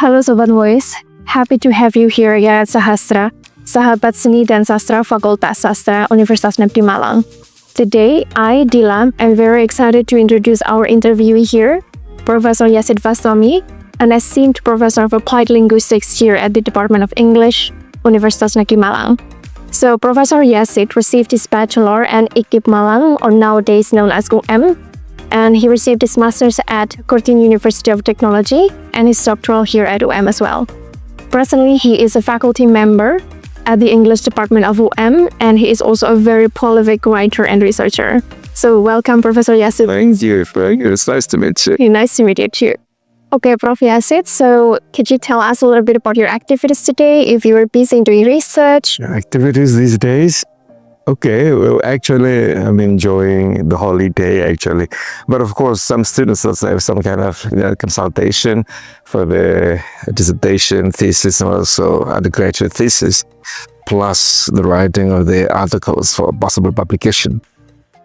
Halo Sobat Voice, happy to have you here again at Sahastra, Sahabat Seni dan Sastra Fakultas Sastra Universitas Negeri Malang. Today, I, Dilam, am very excited to introduce our interviewee here, Professor Yazid Basthomi, an esteemed professor of applied linguistics here at the Department of English, Universitas Negeri Malang. So, Professor Yazid received his bachelor and IKIP Malang, or nowadays known as UM, and he received his master's at Curtin University of Technology and his doctoral here at UM as well. Presently, he is a faculty member at the English department of UM, and he is also a very prolific writer and researcher. So, welcome, Professor Yazid. Thank you. It's nice to meet you. Nice to meet you too. Okay, Prof. Yazid, so could you tell us a little bit about your activities today, if you were busy in doing research? Activities these days? Okay, well, actually, I'm enjoying the holiday, actually. But of course, some students also have some kind of consultation for the dissertation, thesis, and also undergraduate thesis, plus the writing of the articles for possible publication.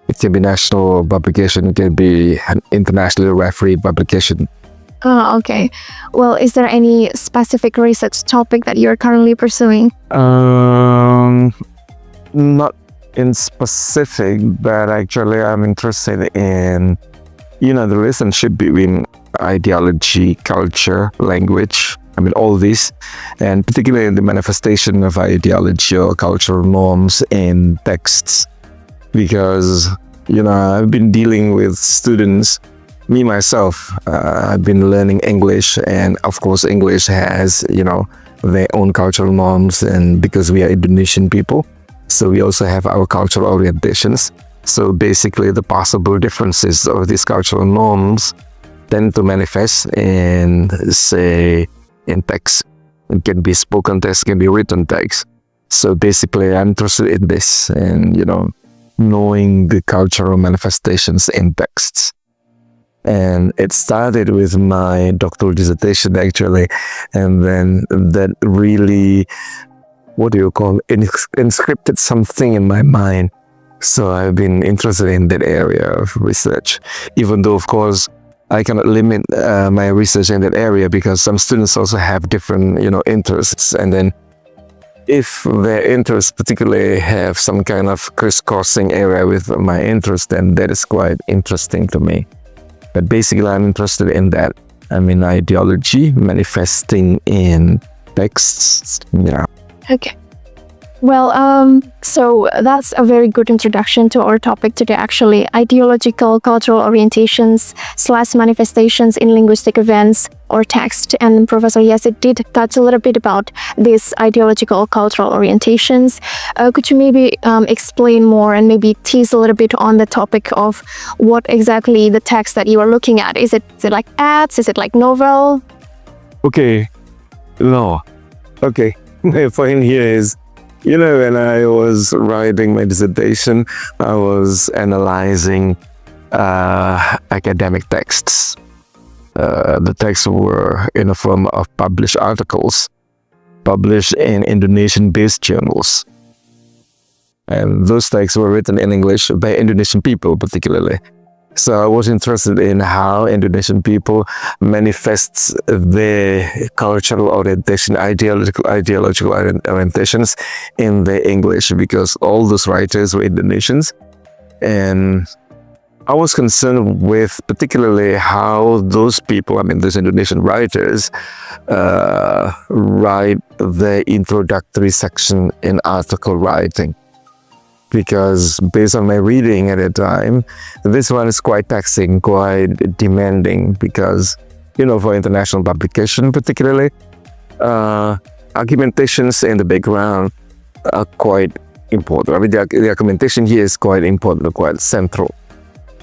It can be national publication, it can be an internationally refereed publication. Oh, okay. Well, is there any specific research topic that you're currently pursuing? Not in specific, but actually I'm interested in, the relationship between ideology, culture, language, all this, and particularly in the manifestation of ideology or cultural norms in texts. Because, I've been dealing with students, me myself, I've been learning English, and of course English has, their own cultural norms, and because we are Indonesian people, so we also have our cultural orientations. So basically the possible differences of these cultural norms tend to manifest in, say, in text. It can be spoken text, can be written text. So basically I'm interested in this and, knowing the cultural manifestations in texts. And it started with my doctoral dissertation actually, and then that really, inscripted something in my mind. So I've been interested in that area of research, even though of course I cannot limit my research in that area because some students also have different, interests. And then if their interests particularly have some kind of crisscrossing area with my interest, then that is quite interesting to me. But basically I'm interested in that. Ideology manifesting in texts, yeah. Okay. Well, so that's a very good introduction to our topic today, actually. Ideological cultural orientations / manifestations in linguistic events or text. And Professor Yazid did touch a little bit about these ideological cultural orientations. Could you maybe explain more and maybe tease a little bit on the topic of what exactly the text that you are looking at? Is it like ads? Is it like novel? Okay. No. Okay. My point here is, when I was writing my dissertation, I was analyzing academic texts. The texts were in the form of published articles, published in Indonesian-based journals. And those texts were written in English by Indonesian people particularly. So I was interested in how Indonesian people manifest their cultural orientation, ideological orientations in their English, because all those writers were Indonesians. And I was concerned with particularly how those people, those Indonesian writers, write the introductory section in article writing. Because based on my reading at the time, this one is quite taxing, quite demanding, because, for international publication particularly, argumentations in the background are quite important. The argumentation here is quite important, quite central.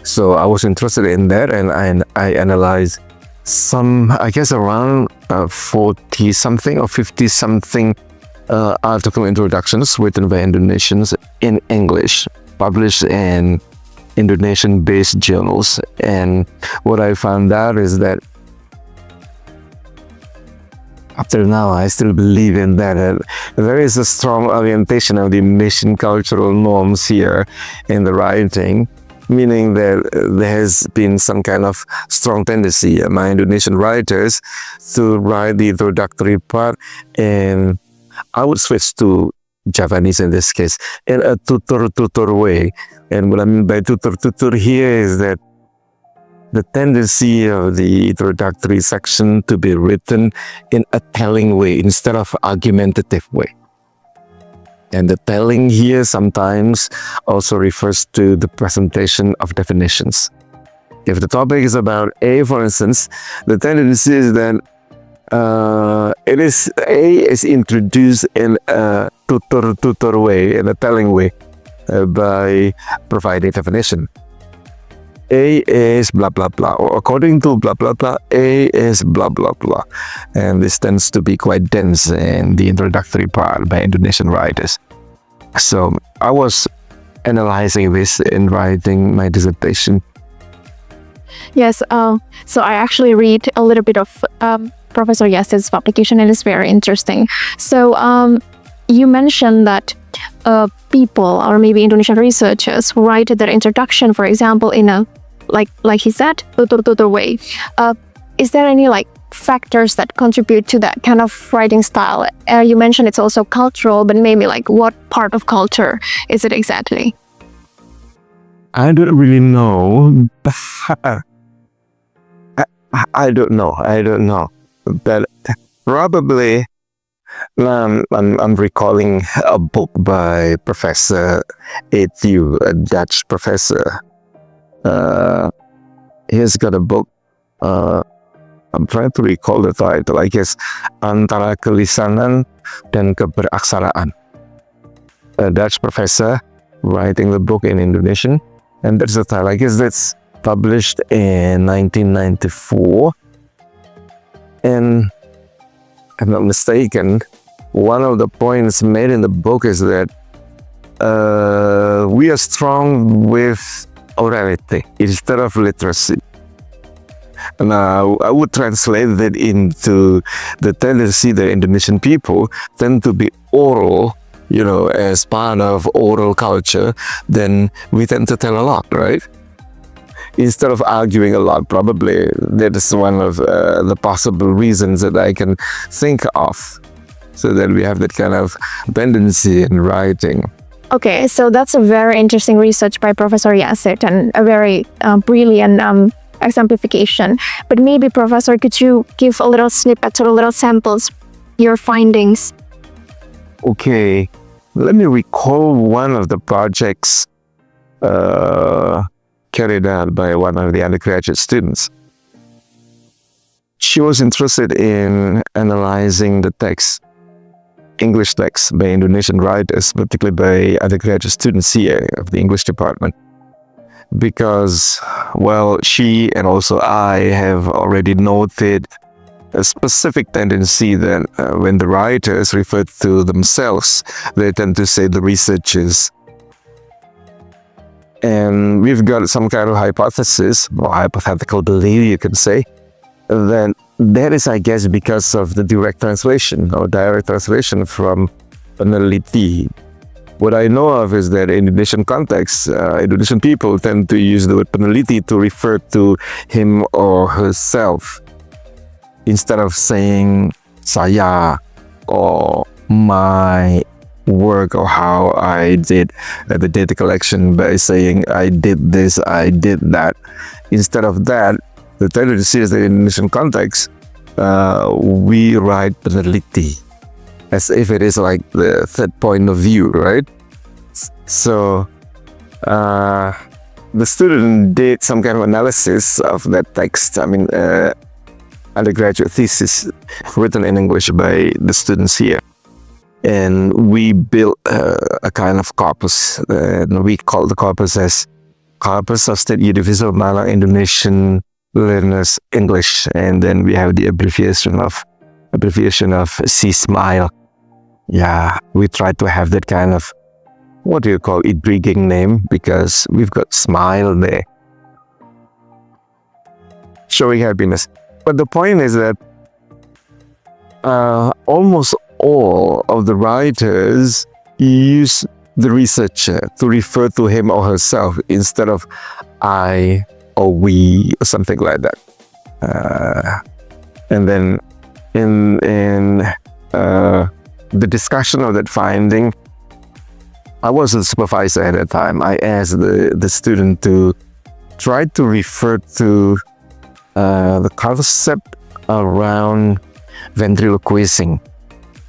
So I was interested in that, and I analyzed some, I guess around 40-something or 50-something article introductions written by Indonesians in English, published in Indonesian-based journals. And what I found out is that up till now, I still believe in that. There is a strong orientation of the Indonesian cultural norms here in the writing. meaning that there has been some kind of strong tendency among Indonesian writers to write the introductory part, and I would switch to Javanese in this case, in a tutur way. And what I mean by tutur here is that the tendency of the introductory section to be written in a telling way instead of argumentative way. And the telling here sometimes also refers to the presentation of definitions. If the topic is about A, for instance, the tendency is that A is introduced in a tutur way, in a telling way, by providing definition. A is blah blah blah, or according to blah blah blah, A is blah blah blah. And this tends to be quite dense in the introductory part by Indonesian writers. So I was analyzing this in writing my dissertation. Yes, so I actually read a little bit of Professor Yazid's publication, and it's very interesting. So you mentioned that people, or maybe Indonesian researchers, who write their introduction, for example, in a like he said, tutur way. Is there any factors that contribute to that kind of writing style? You mentioned it's also cultural, but maybe what part of culture is it exactly? I don't really know. I don't know. But probably I'm recalling a book by Professor Ethu, a Dutch professor. He's got a book. I'm trying to recall the title. I guess Antara Kelisanan dan Keberaksaraan. A Dutch professor writing the book in Indonesian, and that's the title. I guess that's published in 1994. And if I'm not mistaken, one of the points made in the book is that we are strong with orality instead of literacy. Now, I would translate that into the tendency that Indonesian people tend to be oral, as part of oral culture. Then we tend to tell a lot, right? Instead of arguing a lot. Probably that is one of the possible reasons that I can think of, so that we have that kind of tendency in writing. Okay, so that's a very interesting research by Professor Yazid, and a very brilliant exemplification. But maybe, Professor, could you give a little snippet or a little samples, your findings? Okay, let me recall one of the projects carried out by one of the undergraduate students. She was interested in analyzing the text, English texts by Indonesian writers, particularly by undergraduate students here of the English department. Because, she and also I have already noted a specific tendency that when the writers refer to themselves, they tend to say the researchers. And we've got some kind of hypothesis, or hypothetical belief, you could say, that is, I guess, because of the direct translation from peneliti. What I know of is that in Indonesian context, Indonesian people tend to use the word peneliti to refer to him or herself, instead of saying saya or my work, or how I did the data collection by saying I did this, I did that. Instead of that, the tendency is that in Indonesian context, we write peneliti as if it is the third point of view, right? So the student did some kind of analysis of that text. Undergraduate thesis written in English by the students here. And we built a kind of corpus, and we call the corpus as Corpus of State University of Malang Indonesian Learners English, and then we have the abbreviation of C-SMILE. Yeah, we try to have that kind of, intriguing name, because we've got smile there, showing happiness. But the point is that almost all of the writers use the researcher to refer to him or herself instead of I or we or something like that. And then in the discussion of that finding, I was a supervisor at that time. I asked the student to try to refer to the concept around ventriloquizing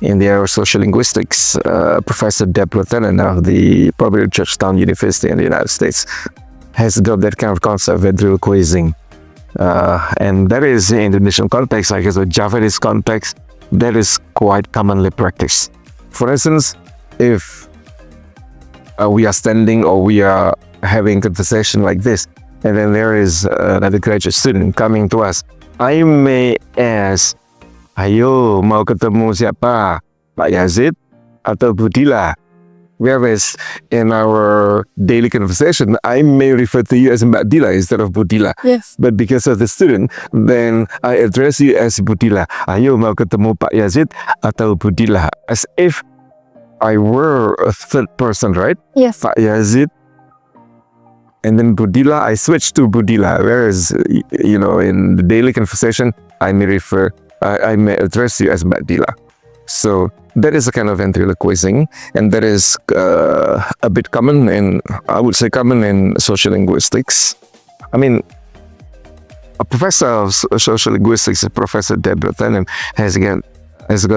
in the area of social linguistics. Professor Lieutenant of the probably Georgetown University in the United States has developed that kind of concept, ventriloquizing. And that is in Indonesian context, I guess, or Javanese context, that is quite commonly practiced. For instance, if we are standing or we are having a conversation like this, and then there is another graduate student coming to us, I may ask, ayo mau ketemu siapa? Pak Yazid atau Budila? Whereas in our daily conversation, I may refer to you as Mbak Dila instead of Budila. Yes. But because of the student, then I address you as Budila. Ayo mau ketemu Pak Yazid atau Budila? As if I were a third person, right? Yes. Pak Yazid. And then Budila, I switch to Budila. Whereas, in the daily conversation, I may address you as Mbak Dila. So that is a kind of ventriloquizing, and that is a bit common in social linguistics. I mean, a professor of social linguistics, Professor Lieutenant, has got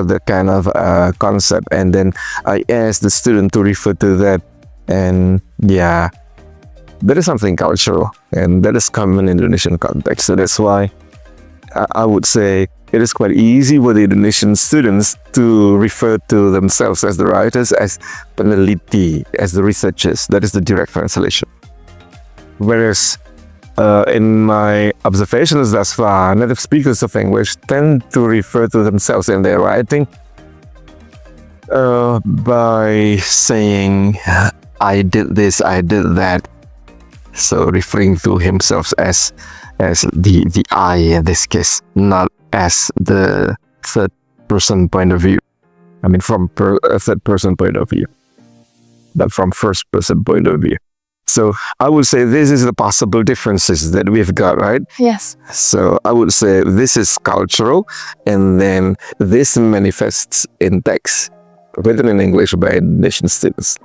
that kind of concept, and then I asked the student to refer to that, and yeah, that is something cultural, and that is common in Indonesian context. So that's why I would say it is quite easy for the Indonesian students to refer to themselves as the writers, as peneliti, as the researchers. That is the direct translation. Whereas in my observations thus far, native speakers of English tend to refer to themselves in their writing by saying, I did this, I did that. So referring to himself as the I in this case, not as the third person point of view. I mean, from a third person point of view, but from first person point of view. So I would say this is the possible differences that we've got, right? Yes. So I would say this is cultural, and then this manifests in text, written in English by Indonesian students.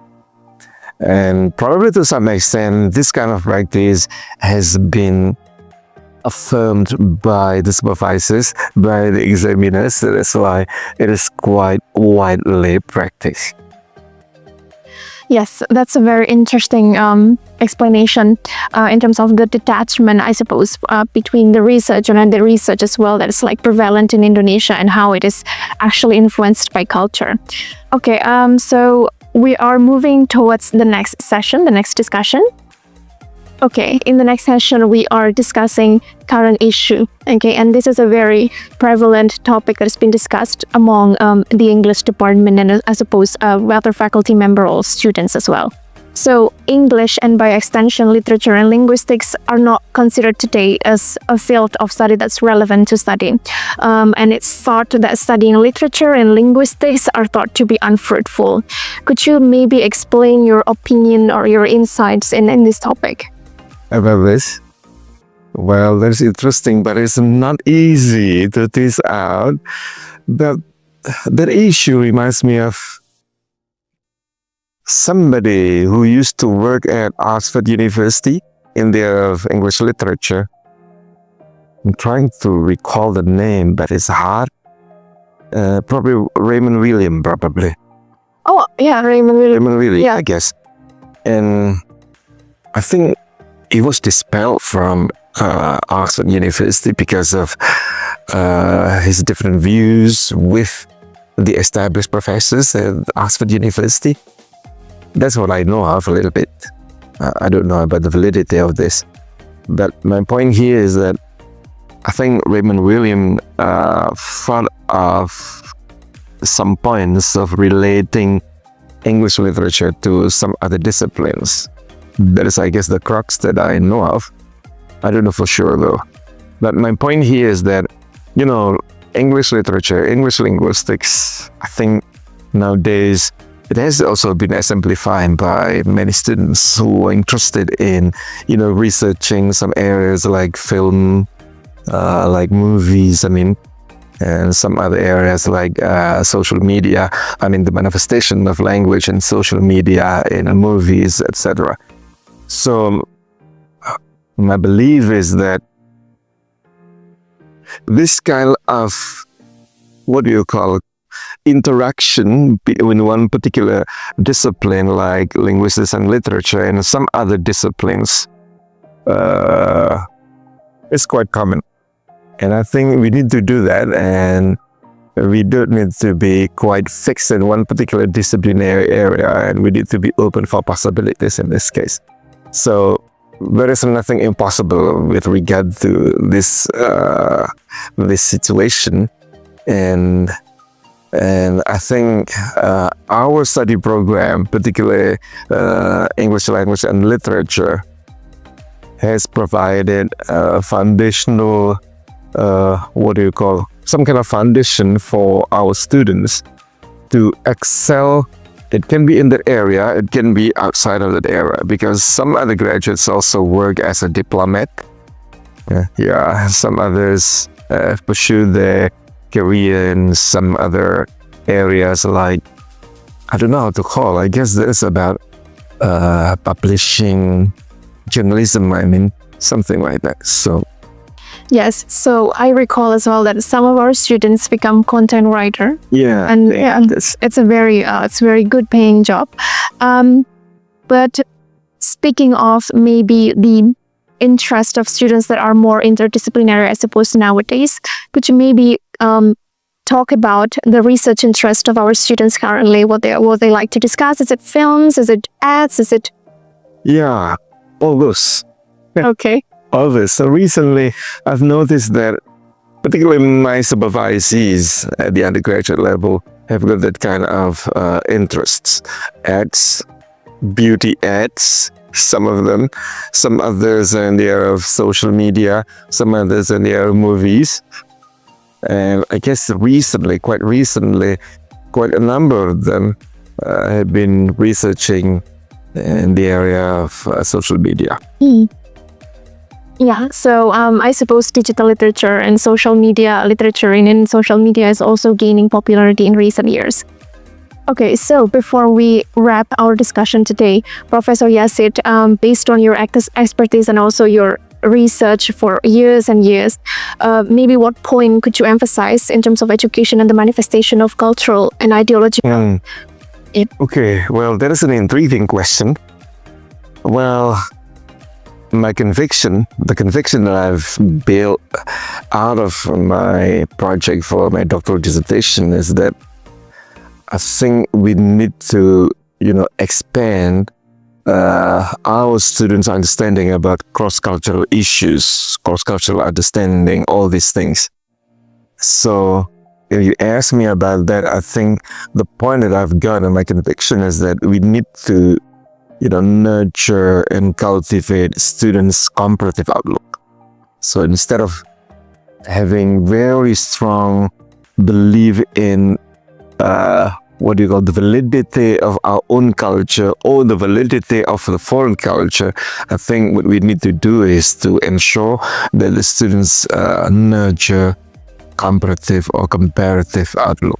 And probably to some extent, this kind of practice has been affirmed by the supervisors, by the examiners. So that's why it is quite widely practiced. Yes, that's a very interesting explanation in terms of the detachment, I suppose, between the research and the research as well that is like prevalent in Indonesia and how it is actually influenced by culture. Okay, so we are moving towards the next session, the next discussion. Okay, in the next session, we are discussing current issue. Okay, and this is a very prevalent topic that has been discussed among the English department and I suppose other faculty member or students as well. So English and by extension literature and linguistics are not considered today as a field of study that's relevant to study. And it's thought that studying literature and linguistics are thought to be unfruitful. Could you maybe explain your opinion or your insights in this topic? About this? Well, that's interesting, but it's not easy to tease out. That issue reminds me of somebody who used to work at Oxford University in the area of English literature. I'm trying to recall the name, but it's hard. Probably Raymond William, probably. Oh, yeah, Raymond William. Raymond William, Yeah. I guess. And I think he was expelled from Oxford University because of his different views with the established professors at Oxford University. That's what I know of a little bit. I don't know about the validity of this. But my point here is that I think Raymond William thought of some points of relating English literature to some other disciplines. That is, I guess, the crux that I know of. I don't know for sure, though. But my point here is that, English literature, English linguistics, I think nowadays it has also been exemplified by many students who are interested in, researching some areas like film, like movies, and some other areas like social media. The manifestation of language in social media, in movies, etc. So my belief is that this kind of, interaction between one particular discipline like linguistics and literature and some other disciplines is quite common. And I think we need to do that, and we don't need to be quite fixed in one particular disciplinary area, and we need to be open for possibilities in this case. So there is nothing impossible with regard to this situation, and I think our study program, particularly English language and literature, has provided a foundational, some kind of foundation for our students to excel. It can be in that area, it can be outside of that area, because some other graduates also work as a diplomat. Some others pursue their career in some other areas, like, I don't know how to call, I guess this is about publishing, journalism, something like that. So Yes, so I recall as well that some of our students become content writer. It's a very good paying job. But speaking of maybe the interest of students that are more interdisciplinary, I suppose nowadays, could you maybe talk about the research interest of our students currently? What they like to discuss? Is it films? Is it ads? Is it? Yeah, all those. Okay. All this. So recently, I've noticed that particularly my supervisees at the undergraduate level have got that kind of interests. Ads, beauty ads, some of them. Some others are in the area of social media. Some others in the area of movies. And I guess quite recently, quite a number of them have been researching in the area of social media. Yeah, so I suppose digital literature and social media literature in social media is also gaining popularity in recent years. Okay, so before we wrap our discussion today, Professor Yazid, based on your expertise and also your research for years and years, maybe what point could you emphasize in terms of education and the manifestation of cultural and ideological? Okay, well, that is an intriguing question. Well, the conviction that I've built out of my project for my doctoral dissertation is that I think we need to, expand our students' understanding about cross-cultural issues, cross-cultural understanding, all these things. So if you ask me about that, I think the point that I've got and my conviction is that we need to nurture and cultivate students' comparative outlook. So instead of having very strong belief in the validity of our own culture or the validity of the foreign culture, I think what we need to do is to ensure that the students nurture comparative or comparative outlook.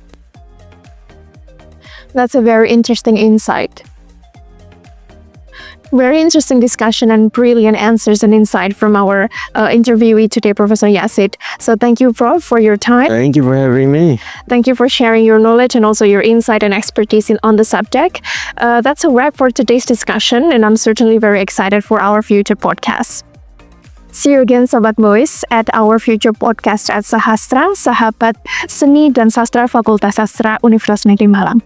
That's a very interesting insight. Very interesting discussion and brilliant answers and insight from our interviewee today, Professor Yazid. So thank you, Prof, for your time. Thank you for having me. Thank you for sharing your knowledge and also your insight and expertise on the subject. That's a wrap for today's discussion, and I'm certainly very excited for our future podcasts. See you again, Sobat Mois, at our future podcast at Sahastra, Sahabat Seni dan Sastra Fakultas Sastra Universitas Negeri Malang.